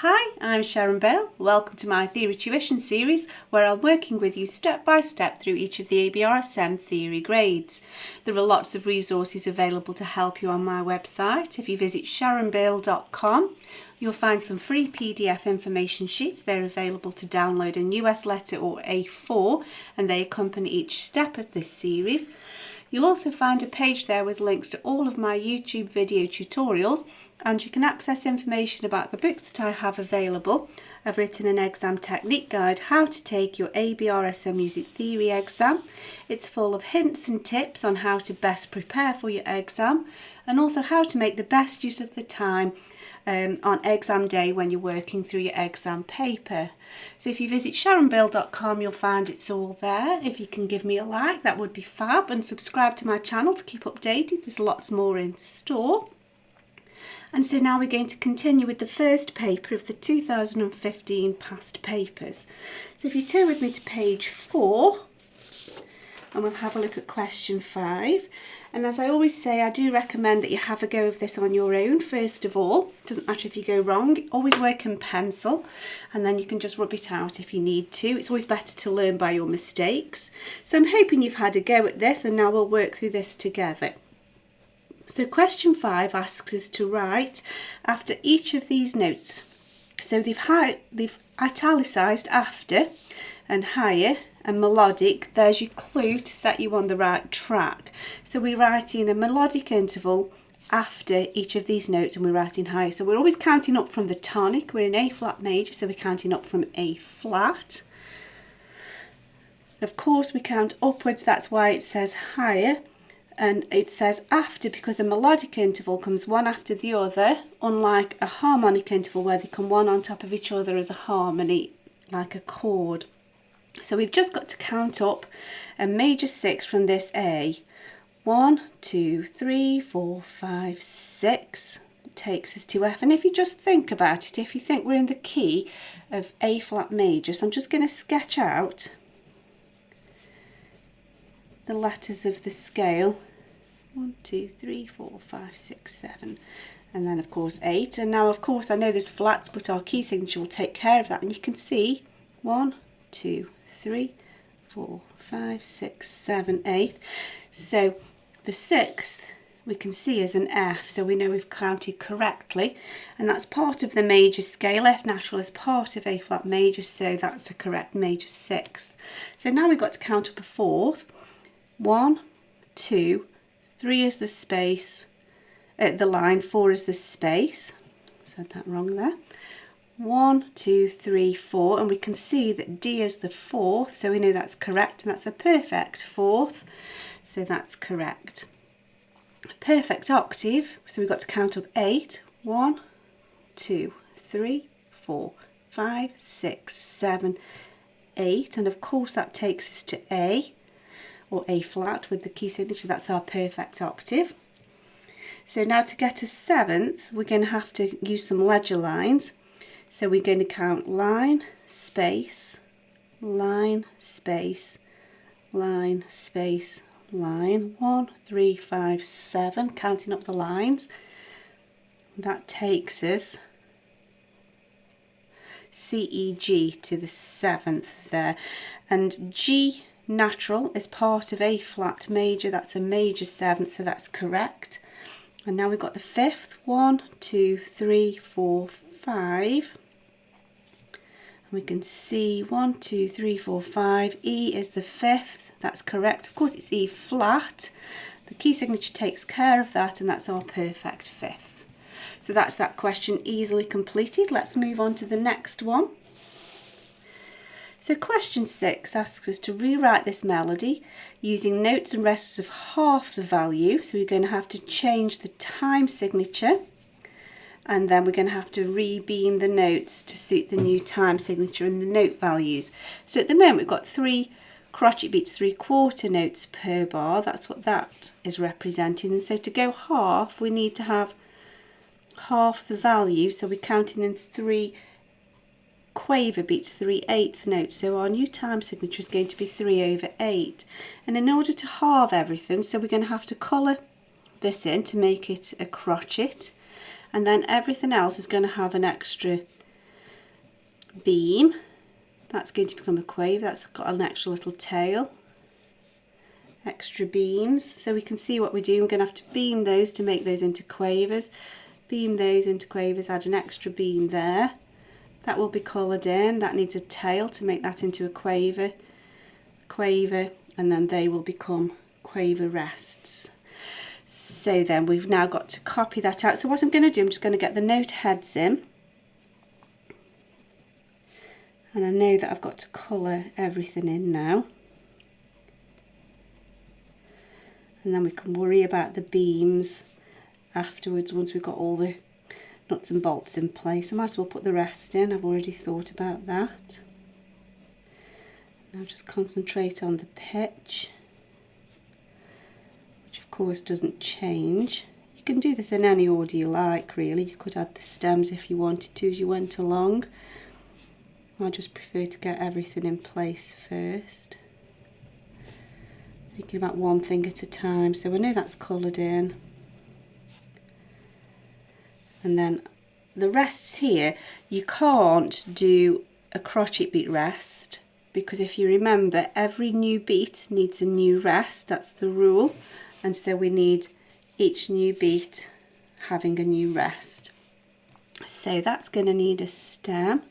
Hi, I'm Sharon Bale. Welcome to my Theory Tuition series where I'm working with you step by step through each of the ABRSM Theory grades. There are lots of resources available to help you on my website. If you visit sharonbale.com, you'll find some free PDF information sheets. They're available to download in US letter or A4 and they accompany each step of this series. You'll also find a page there with links to all of my YouTube video tutorials, and you can access information about the books that I have available. I've written an exam technique guide, how to take your ABRSM Music Theory Exam. It's full of hints and tips on how to best prepare for your exam and also how to make the best use of the time on exam day when you're working through your exam paper. So if you visit sharonbale.com, you'll find it's all there. If you can give me a like, that would be fab, and subscribe to my channel to keep updated. There's lots more in store. And so now we're going to continue with the first paper of the 2015 past papers. So if you turn with me to page 4, and we'll have a look at question 5. And as I always say, I do recommend that you have a go of this on your own first of all. It doesn't matter if you go wrong, always work in pencil and then you can just rub it out if you need to. It's always better to learn by your mistakes. So I'm hoping you've had a go at this and now we'll work through this together. So question 5 asks us to write after each of these notes. So they've italicised after and higher and melodic. There's your clue to set you on the right track. So we're writing a melodic interval after each of these notes and we're writing higher. So we're always counting up from the tonic. We're in A flat major, so we're counting up from A flat. Of course we count upwards, that's why it says higher. And it says after because a melodic interval comes one after the other, unlike a harmonic interval where they come one on top of each other as a harmony, like a chord. So we've just got to count up a major 6 from this A. 1, 2, 3, 4, 5, 6 takes us to F. And if you just think about it, if you think we're in the key of A flat major, so I'm just going to sketch out the letters of the scale. 1, 2, 3, 4, 5, 6, 7, and then of course 8. And now of course I know there's flats, but our key signature will take care of that. And you can see 1, 2, 3, 4, 5, 6, 7, 8. So the 6th we can see as an F, so we know we've counted correctly, and that's part of the major scale. F natural is part of A flat major, so that's a correct major 6th. So now we've got to count up a 4th. 1, 2, 3 is the space, the line, 4 is the space. Said that wrong there. 1, 2, 3, 4, and we can see that D is the 4th, so we know that's correct, and that's a perfect 4th, so that's correct. Perfect octave, so we've got to count up 8. 1, 2, 3, 4, 5, 6, 7, 8, and of course that takes us to A, or A flat with the key signature. That's our perfect octave. So now to get a 7th, we're going to have to use some ledger lines. So we're going to count line, space, line, space, line, space, line. 1, 3, 5, 7, counting up the lines. That takes us C, E, G to the 7th there. And G natural is part of A flat major, that's a major 7th, so that's correct. And now we've got the 5th. 1, 2, 3, 4, 5. And we can see 1, 2, 3, 4, 5. E is the 5th, that's correct. Of course it's E flat. The key signature takes care of that, and that's our perfect 5th. So that's that question easily completed. Let's move on to the next one. So question 6 asks us to rewrite this melody using notes and rests of half the value. So we're going to have to change the time signature, and then we're going to have to re-beam the notes to suit the new time signature and the note values. So at the moment we've got 3 crotchet beats, 3/4 notes per bar. That's what that is representing. And so to go half, we need to have half the value. So we're counting in 3 quaver beats, 3/8 notes, so our new time signature is going to be 3/8. And in order to halve everything, so we're going to have to colour this in to make it a crotchet, and then everything else is going to have an extra beam, that's going to become a quaver. That's got an extra little tail, extra beams. So we can see what we're doing. We're going to have to beam those to make those into quavers. Beam those into quavers, add an extra beam there. That will be coloured in. That needs a tail to make that into a quaver, and then they will become quaver rests. So then we've now got to copy that out. So what I'm going to do, I'm just going to get the note heads in. And I know that I've got to colour everything in now. And then we can worry about the beams afterwards once we've got all the nuts and bolts in place. I might as well put the rest in. I've already thought about that. Now just concentrate on the pitch, which of course doesn't change. You can do this in any order you like, really. You could add the stems if you wanted to as you went along. I just prefer to get everything in place first. Thinking about one thing at a time. So I know that's coloured in. And then the rests here, you can't do a crochet beat rest, because if you remember, every new beat needs a new rest. That's the rule. And so we need each new beat having a new rest. So that's going to need a stem.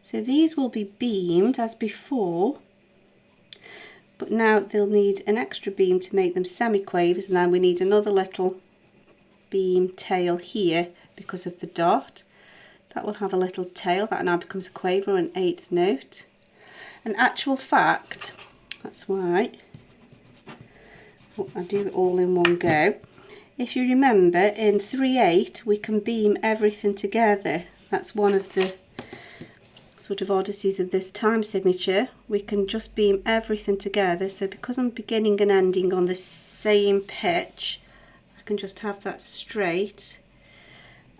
So these will be beamed as before, but now they'll need an extra beam to make them semi-quavers, and then we need another little beam tail here because of the dot. That will have a little tail. That now becomes a quaver or an 8th note. In actual fact, that's why I do it all in one go. If you remember, in 3/8 we can beam everything together. That's one of the sort of oddities of this time signature. We can just beam everything together. So because I'm beginning and ending on the same pitch, I can just have that straight.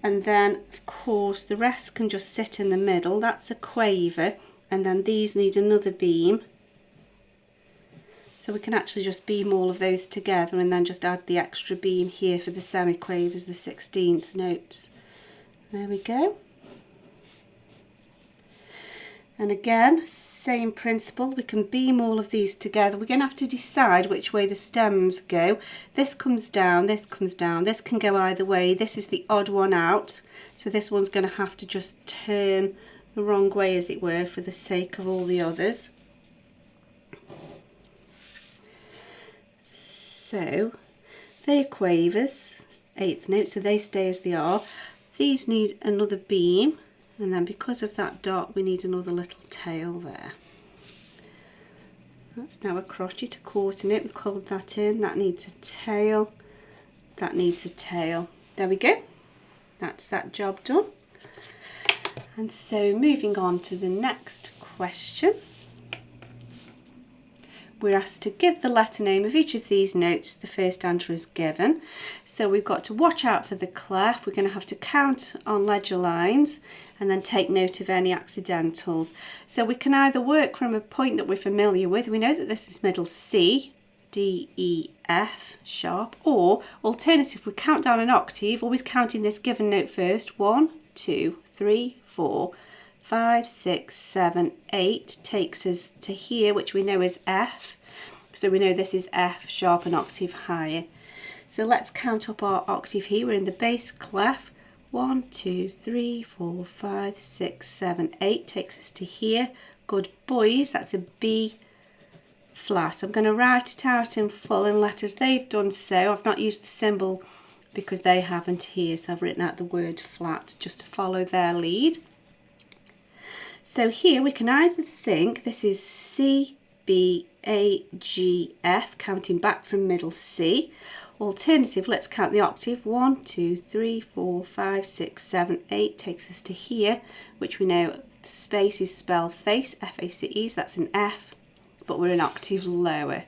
And then of course the rest can just sit in the middle. That's a quaver, and then these need another beam. So we can actually just beam all of those together and then just add the extra beam here for the semi-quavers, the 16th notes. There we go. And again, same principle, we can beam all of these together. We're going to have to decide which way the stems go. This comes down, this comes down, this can go either way. This is the odd one out, so this one's going to have to just turn the wrong way, as it were, for the sake of all the others. So they're quavers, 8th note, so they stay as they are. These need another beam. And then because of that dot, we need another little tail there. That's now a crochet to coordinate. We've coloured that in. That needs a tail. That needs a tail. There we go. That's that job done. And so moving on to the next question. We're asked to give the letter name of each of these notes. The first answer is given. So we've got to watch out for the clef. We're going to have to count on ledger lines and then take note of any accidentals. So we can either work from a point that we're familiar with. We know that this is middle C, D, E, F sharp, or alternative, we count down an octave, always counting this given note first. 1, 2, 3, 4, 5, 6, 7, 8 takes us to here, which we know is F. So we know this is F sharp, an octave higher. So let's count up our octave here. We're in the bass clef. 1, 2, 3, 4, 5, 6, 7, 8 takes us to here. Good boys, that's a B flat. I'm going to write it out in full in letters. They've done so. I've not used the symbol because they haven't here, so I've written out the word flat just to follow their lead. So here we can either think this is C, B, A, G, F, counting back from middle C. Alternative, let's count the octave. 1, 2, 3, 4, 5, 6, 7, 8 takes us to here, which we know space is spelled face, F-A-C-E, so that's an F, but we're an octave lower.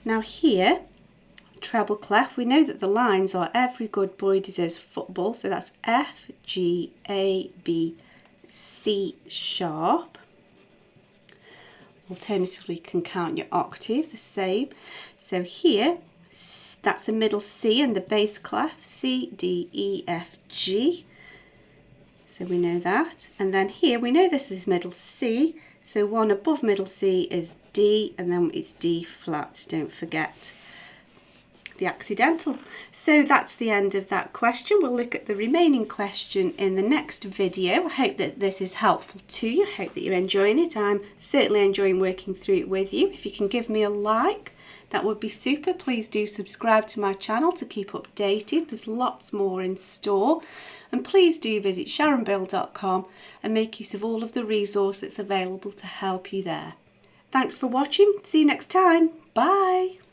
Now here, treble clef, we know that the lines are every good boy deserves football, so that's F, G, A, B, C sharp. Alternatively, you can count your octave the same. So here, that's a middle C and the bass clef, C, D, E, F, G. So we know that. And then here we know this is middle C. So one above middle C is D, and then it's D flat, don't forget the accidental. So that's the end of that question. We'll look at the remaining question in the next video. I hope that this is helpful to you. I hope that you're enjoying it. I'm certainly enjoying working through it with you. If you can give me a like, that would be super. Please do subscribe to my channel to keep updated. There's lots more in store. And please do visit sharonbill.com and make use of all of the resource that's available to help you there. Thanks for watching. See you next time. Bye.